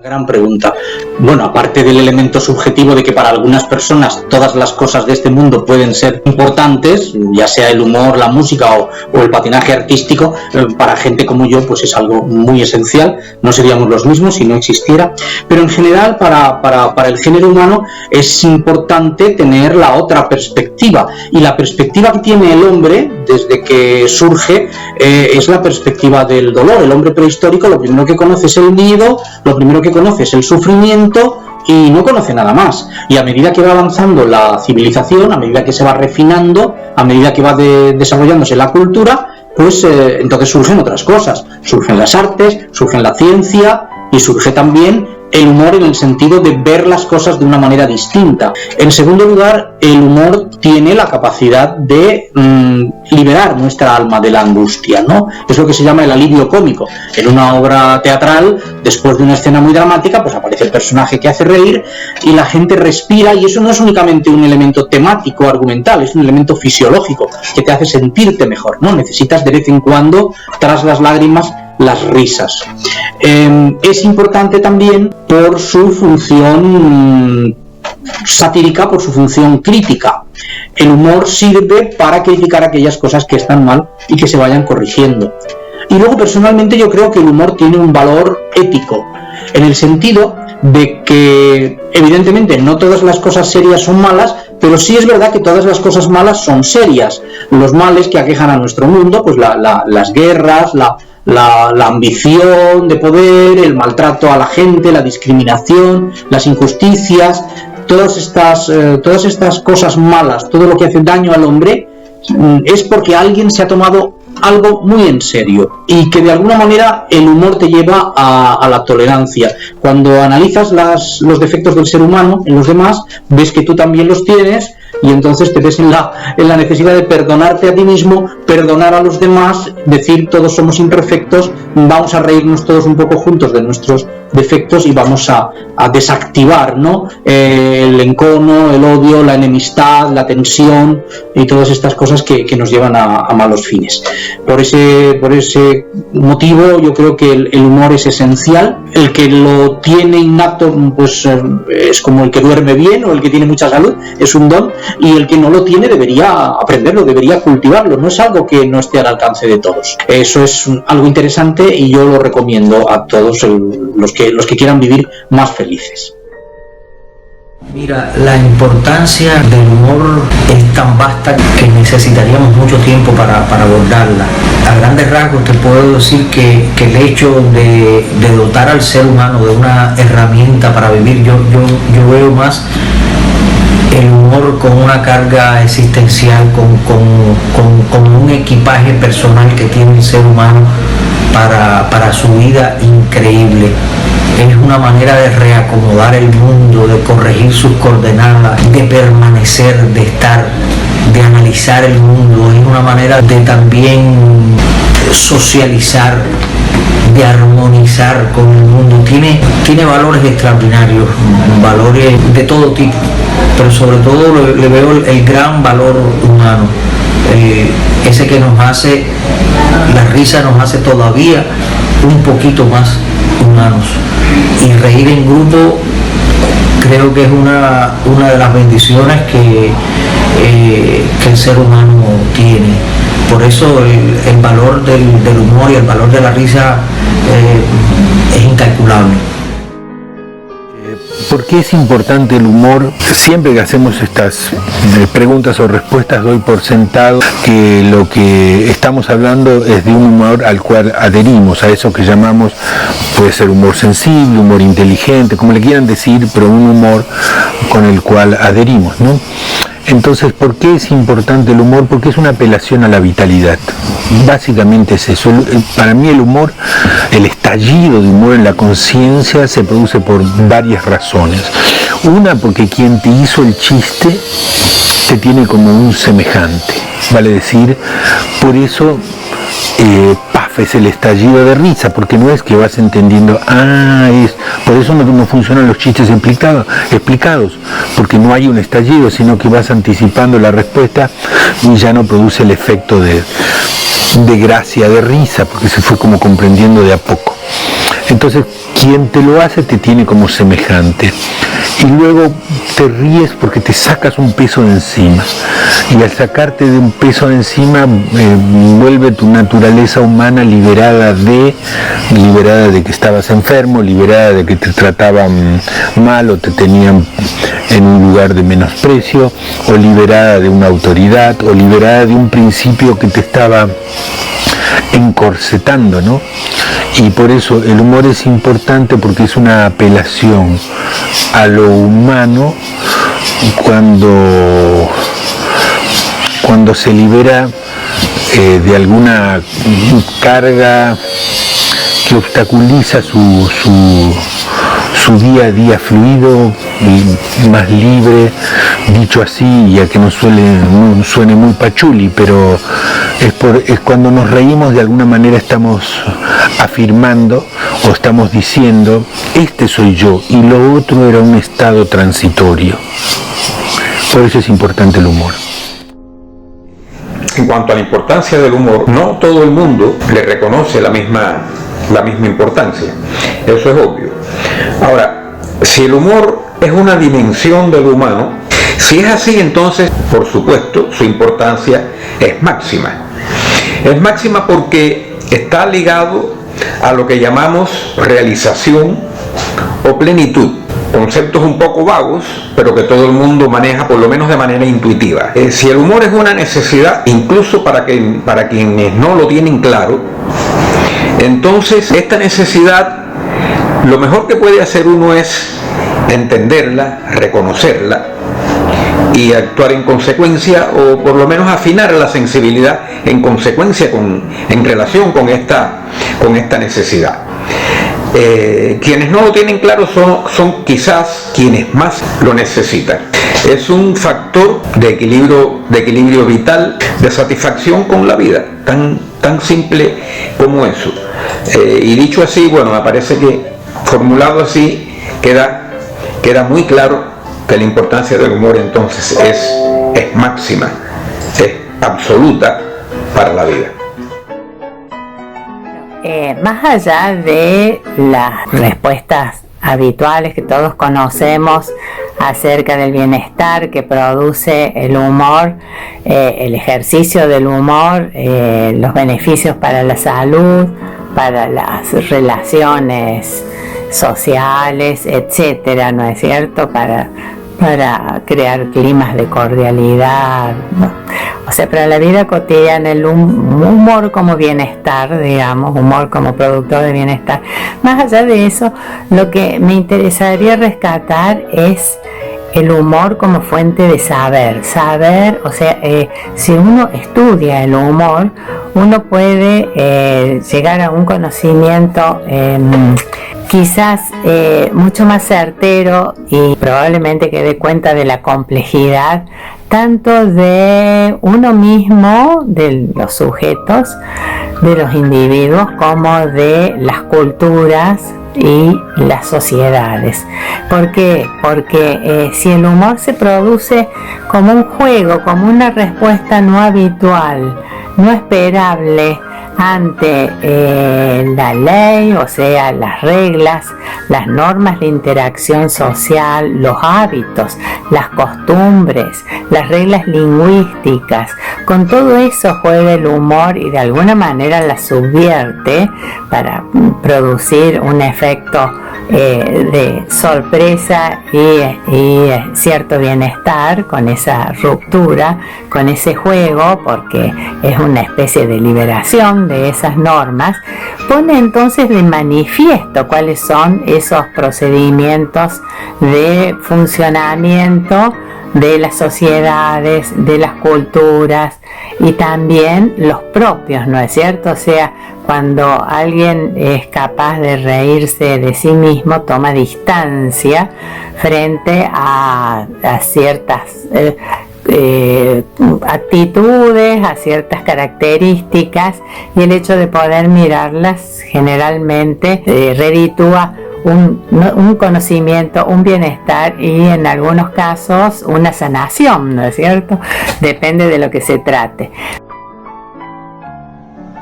Gran pregunta. Bueno, aparte del elemento subjetivo de que para algunas personas todas las cosas de este mundo pueden ser importantes, ya sea el humor, la música o el patinaje artístico, para gente como yo pues es algo muy esencial, no seríamos los mismos si no existiera, pero en general para el género humano es importante tener la otra perspectiva, y la perspectiva que tiene el hombre desde que surge es la perspectiva del dolor. El hombre prehistórico lo primero que conoce es el nido, lo primero que conoce es el sufrimiento y no conoce nada más. Y a medida que va avanzando la civilización, a medida que se va refinando, a medida que va desarrollándose la cultura, pues entonces surgen otras cosas. Surgen las artes, surge la ciencia y surge también el humor en el sentido de ver las cosas de una manera distinta. En segundo lugar, el humor tiene la capacidad de liberar nuestra alma de la angustia, ¿no? Es lo que se llama el alivio cómico. En una obra teatral, después de una escena muy dramática, pues aparece el personaje que hace reír y la gente respira, y eso no es únicamente un elemento temático, argumental, es un elemento fisiológico que te hace sentirte mejor, ¿no? Necesitas de vez en cuando, tras las lágrimas, las risas. Es importante también por su función satírica, por su función crítica. El humor sirve para criticar aquellas cosas que están mal y que se vayan corrigiendo. Y luego, personalmente, yo creo que el humor tiene un valor ético, en el sentido de que, evidentemente, no todas las cosas serias son malas, pero sí es verdad que todas las cosas malas son serias. Los males que aquejan a nuestro mundo, pues las guerras, la ambición de poder, el maltrato a la gente, la discriminación, las injusticias, todas estas cosas malas, todo lo que hace daño al hombre, es porque alguien se ha tomado algo muy en serio, y que de alguna manera el humor te lleva a la tolerancia. Cuando analizas los defectos del ser humano en los demás, ves que tú también los tienes, y entonces te ves en la necesidad de perdonarte a ti mismo, perdonar a los demás, decir todos somos imperfectos, vamos a reírnos todos un poco juntos de nuestros defectos y vamos a desactivar, ¿no? El encono, el odio, la enemistad, la tensión y todas estas cosas que nos llevan a malos fines. Por ese motivo yo creo que el humor es esencial. El que lo tiene innato pues es como el que duerme bien o el que tiene mucha salud, es un don, y el que no lo tiene debería aprenderlo, debería cultivarlo, no es algo que no esté al alcance de todos. Eso es algo interesante y yo lo recomiendo a todos los que quieran vivir más felices. Mira, la importancia del humor es tan vasta que necesitaríamos mucho tiempo para abordarla. A grandes rasgos te puedo decir que el hecho de dotar al ser humano de una herramienta para vivir, yo veo más el humor con una carga existencial, con un equipaje personal que tiene el ser humano para su vida increíble. Es una manera de reacomodar el mundo, de corregir sus coordenadas, de permanecer, de estar, de analizar el mundo. Es una manera de también socializar, de armonizar con el mundo. Tiene valores extraordinarios, valores de todo tipo, pero sobre todo le veo el gran valor humano, ese que nos hace, la risa nos hace todavía un poquito más humanos, y reír en grupo creo que es una de las bendiciones que el ser humano tiene. Por eso el valor del humor y el valor de la risa es incalculable. ¿Por qué es importante el humor? Siempre que hacemos estas preguntas o respuestas doy por sentado que lo que estamos hablando es de un humor al cual adherimos, a eso que llamamos, puede ser humor sensible, humor inteligente, como le quieran decir, pero un humor con el cual adherimos, ¿no? Entonces, ¿por qué es importante el humor? Porque es una apelación a la vitalidad. Básicamente es eso. Para mí el humor, el estallido de humor en la conciencia se produce por varias razones. Una, porque quien te hizo el chiste te tiene como un semejante. Vale decir, por eso es el estallido de risa, porque no es que vas entendiendo, por eso no funcionan los chistes explicados, porque no hay un estallido, sino que vas anticipando la respuesta y ya no produce el efecto de gracia, de risa, porque se fue como comprendiendo de a poco. Entonces, quien te lo hace te tiene como semejante. Y luego te ríes porque te sacas un peso de encima. Y al sacarte de un peso de encima, vuelve tu naturaleza humana liberada de que estabas enfermo, liberada de que te trataban mal o te tenían en un lugar de menosprecio, o liberada de una autoridad, o liberada de un principio que te estaba encorsetando, ¿no? Y por eso el humor es importante, porque es una apelación a lo humano cuando se libera de alguna carga que obstaculiza su su día a día fluido y más libre, dicho así, y a que no suene muy pachuli, pero es cuando nos reímos, de alguna manera estamos afirmando o estamos diciendo, este soy yo y lo otro era un estado transitorio. Por eso es importante el humor. En cuanto a la importancia del humor, no todo el mundo le reconoce la misma importancia. Eso es obvio. Ahora, si el humor es una dimensión del humano, si es así, entonces, por supuesto, su importancia es máxima. Es máxima porque está ligado a lo que llamamos realización o plenitud. Conceptos un poco vagos, pero que todo el mundo maneja por lo menos de manera intuitiva. Si el humor es una necesidad, incluso para quienes no lo tienen claro, entonces esta necesidad, lo mejor que puede hacer uno es entenderla, reconocerla y actuar en consecuencia, o por lo menos afinar la sensibilidad en consecuencia en relación con esta necesidad. Quienes no lo tienen claro son quizás quienes más lo necesitan. Es un factor de equilibrio vital, de satisfacción con la vida, tan simple como eso. Y dicho así, bueno, me parece que formulado así queda muy claro que la importancia del humor entonces es máxima, es absoluta para la vida. Más allá de las respuestas habituales que todos conocemos acerca del bienestar que produce el humor, el ejercicio del humor, los beneficios para la salud, para las relaciones sociales, etcétera, ¿no es cierto? Para crear climas de cordialidad, ¿no? O sea, para la vida cotidiana, el humor como bienestar, digamos, humor como productor de bienestar. Más allá de eso, lo que me interesaría rescatar es el humor como fuente de saber, o sea, si uno estudia el humor, uno puede llegar a un conocimiento quizás mucho más certero, y probablemente que dé cuenta de la complejidad tanto de uno mismo, de los sujetos, de los individuos, como de las culturas y las sociedades. ¿Por qué? Porque si el humor se produce como un juego, como una respuesta no habitual, no esperable ante la ley, o sea, las reglas, las normas de interacción social, los hábitos, las costumbres, las reglas lingüísticas, con todo eso juega el humor y de alguna manera la subvierte para producir un efecto de sorpresa y cierto bienestar con esa ruptura, con ese juego, porque es una especie de liberación de esas normas. Pone entonces de manifiesto cuáles son esos procedimientos de funcionamiento de las sociedades, de las culturas y también los propios, ¿no es cierto? O sea, cuando alguien es capaz de reírse de sí mismo, toma distancia frente a ciertas actitudes, a ciertas características, y el hecho de poder mirarlas generalmente reditúa un conocimiento, un bienestar y en algunos casos una sanación, ¿no es cierto? Depende de lo que se trate.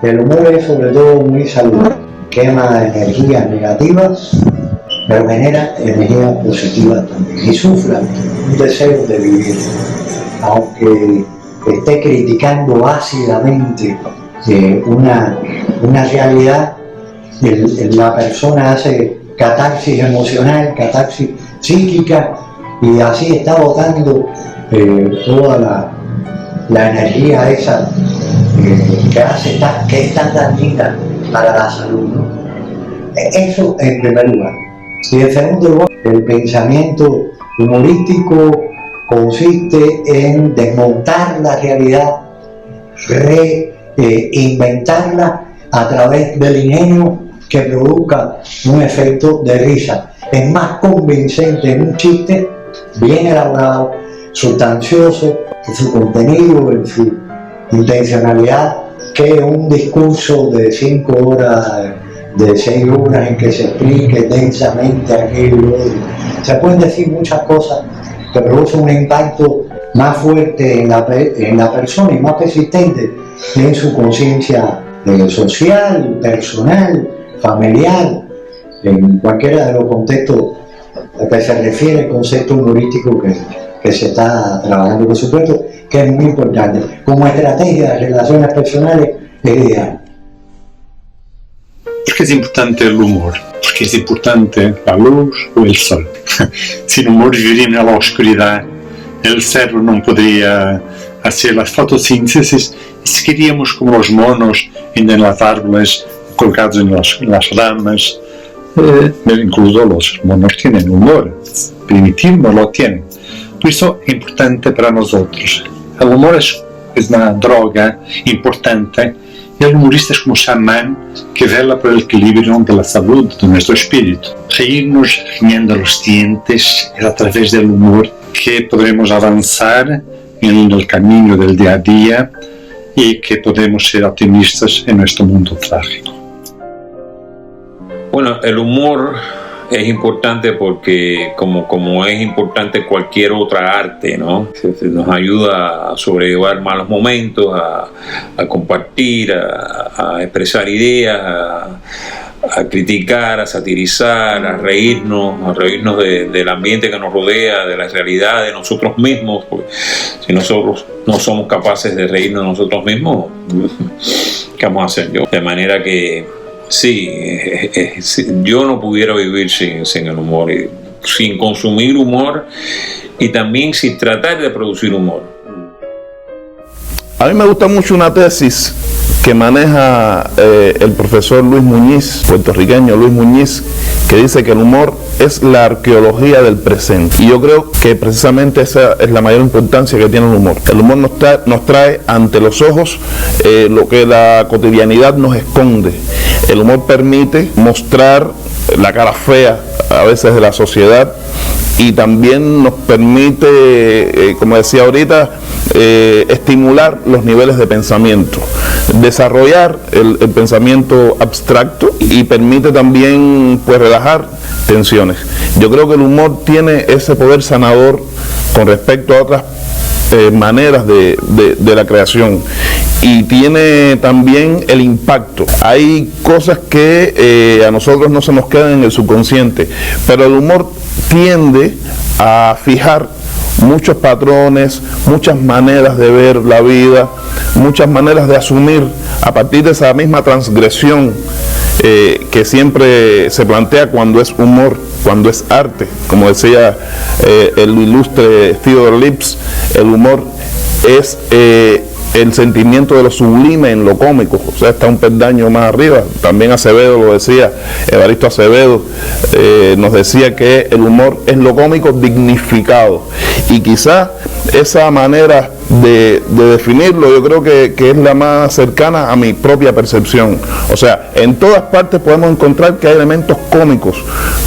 El humor es sobre todo muy saludable. quema energías negativas, pero genera energías positivas también, y sufra un deseo de vivir. Aunque esté criticando ácidamente una realidad, la persona hace catarsis emocional, catarsis psíquica, y así está botando toda la energía esa que es tan dañina para la salud, ¿no? Eso en primer lugar. Y en segundo lugar, el pensamiento humorístico consiste en desmontar la realidad, reinventarla a través del ingenio que produzca un efecto de risa. Es más convincente en un chiste bien elaborado, sustancioso en su contenido, en su intencionalidad, que un discurso de 5 horas, de 6 horas en que se explique densamente aquello. Se pueden decir muchas cosas que producen un impacto más fuerte en la persona y más persistente en su conciencia social, personal, familiar, en cualquiera de los contextos a que se refiere el concepto humorístico que se está trabajando, por supuesto, que es muy importante. Como estrategia de relaciones personales es ideal. ¿Por qué es importante el humor? Porque es importante la luz o el sol. Sin humor viviríamos en la oscuridad, el cerebro no podría hacer la fotosíntesis y seguiríamos como los monos en las árboles, colgados en las ramas. Incluso los monos tienen humor, primitivos lo tienen. Por eso es importante para nosotros. El humor es una droga importante y el humorista es como chamán que vela por el equilibrio de la salud de nuestro espíritu. Reírnos riendo los dientes es a través del humor que podremos avanzar en el camino del día a día y que podemos ser optimistas en nuestro mundo trágico. Bueno, el humor es importante porque como es importante cualquier otra arte, ¿no? Nos ayuda a sobrellevar malos momentos, a compartir, a expresar ideas, a criticar, a satirizar, a reírnos del ambiente que nos rodea, de la realidad de nosotros mismos. Porque si nosotros no somos capaces de reírnos de nosotros mismos, ¿qué vamos a hacer yo? De manera que sí, yo no pudiera vivir sin el humor, sin consumir humor y también sin tratar de producir humor. A mí me gusta mucho una tesis que maneja el profesor Luis Muñiz, puertorriqueño Luis Muñiz, que dice que el humor es la arqueología del presente. Y yo creo que precisamente esa es la mayor importancia que tiene el humor. El humor nos trae ante los ojos lo que la cotidianidad nos esconde. El humor permite mostrar la cara fea a veces de la sociedad y también nos permite, como decía ahorita, estimular los niveles de pensamiento, desarrollar el pensamiento abstracto y permite también pues relajar tensiones. Yo creo que el humor tiene ese poder sanador con respecto a otras maneras de la creación y tiene también el impacto. Hay cosas que a nosotros no se nos quedan en el subconsciente, pero el humor tiende a fijar muchos patrones, muchas maneras de ver la vida, muchas maneras de asumir a partir de esa misma transgresión que siempre se plantea cuando es humor, cuando es arte. Como decía el ilustre Theodore Lipps, el humor es el sentimiento de lo sublime en lo cómico, o sea, está un peldaño más arriba. También Acevedo lo decía, Evaristo Acevedo nos decía que el humor es lo cómico dignificado, y quizás esa manera de definirlo yo creo que es la más cercana a mi propia percepción. O sea, en todas partes podemos encontrar que hay elementos cómicos,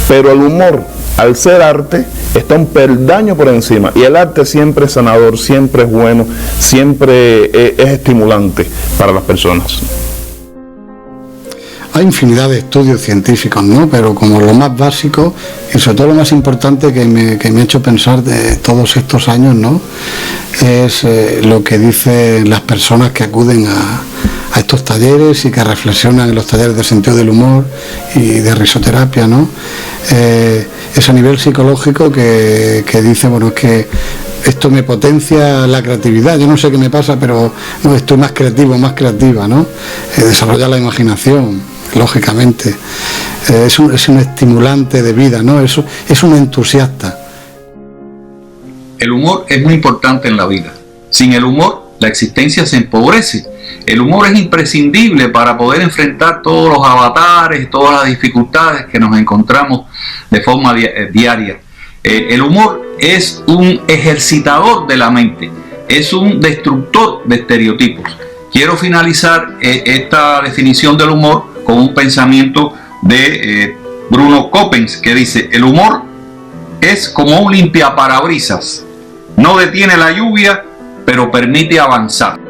pero el humor, al ser arte, está un peldaño por encima, y el arte siempre es sanador, siempre es bueno, siempre es estimulante para las personas. Hay infinidad de estudios científicos, ¿no? Pero como lo más básico y sobre todo lo más importante que me ha hecho pensar de todos estos años, ¿no? Es lo que dicen las personas que acuden a estos talleres y que reflexionan en los talleres de sentido del humor y de risoterapia, ¿no? Es a nivel psicológico que dice, bueno, es que esto me potencia la creatividad, yo no sé qué me pasa, pero no, estoy más creativo, más creativa, ¿no? Desarrollar la imaginación, lógicamente, es un estimulante de vida, ¿no? Es un entusiasta. El humor es muy importante en la vida. Sin el humor, la existencia se empobrece. El humor es imprescindible para poder enfrentar todos los avatares, todas las dificultades que nos encontramos de forma diaria. El humor es un ejercitador de la mente, es un destructor de estereotipos. Quiero finalizar esta definición del humor con un pensamiento de Bruno Coppens, que dice: el humor es como un limpiaparabrisas, no detiene la lluvia, pero permite avanzar.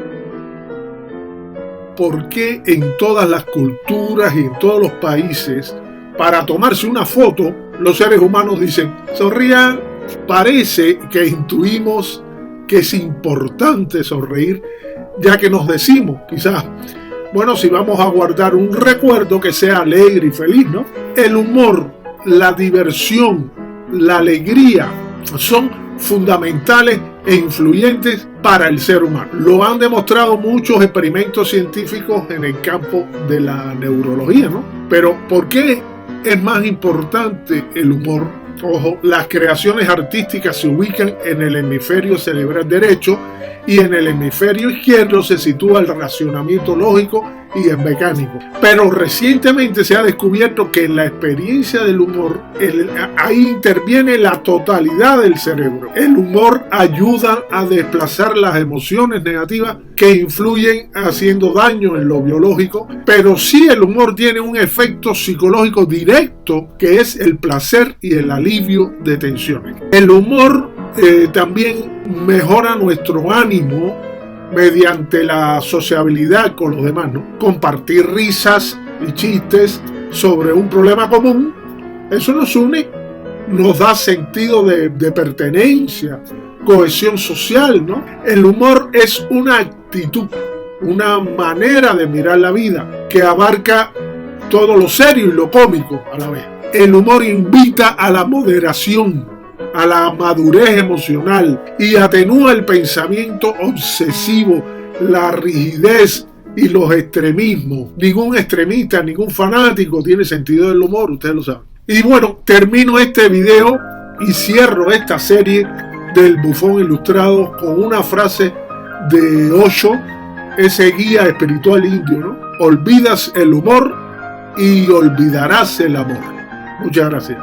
¿Por qué en todas las culturas y en todos los países, para tomarse una foto, los seres humanos dicen sonrían? Parece que intuimos que es importante sonreír, ya que nos decimos, quizás, bueno, si vamos a guardar un recuerdo, que sea alegre y feliz, ¿no? El humor, la diversión, la alegría son fundamentales e influyentes para el ser humano. Lo han demostrado muchos experimentos científicos en el campo de la neurología, ¿no? Pero ¿por qué es más importante el humor? Ojo, las creaciones artísticas se ubican en el hemisferio cerebral derecho y en el hemisferio izquierdo se sitúa el racionamiento lógico y el mecánico. Pero recientemente se ha descubierto que en la experiencia del humor, ahí interviene la totalidad del cerebro. El humor ayuda a desplazar las emociones negativas que influyen haciendo daño en lo biológico, pero sí el humor tiene un efecto psicológico directo, que es el placer y el alivio de tensiones. El humor también mejora nuestro ánimo mediante la sociabilidad con los demás, ¿no? Compartir risas y chistes sobre un problema común, eso nos une, nos da sentido de pertenencia, cohesión social, ¿no? El humor es una actitud, una manera de mirar la vida que abarca todo lo serio y lo cómico a la vez. El humor invita a la moderación, a la madurez emocional y atenúa el pensamiento obsesivo, la rigidez y los extremismos. Ningún extremista, ningún fanático tiene sentido del humor, ustedes lo saben. Y bueno, termino este video y cierro esta serie del Bufón Ilustrado con una frase de Osho, ese guía espiritual indio, ¿no? Olvidas el humor y olvidarás el amor. Muchas gracias.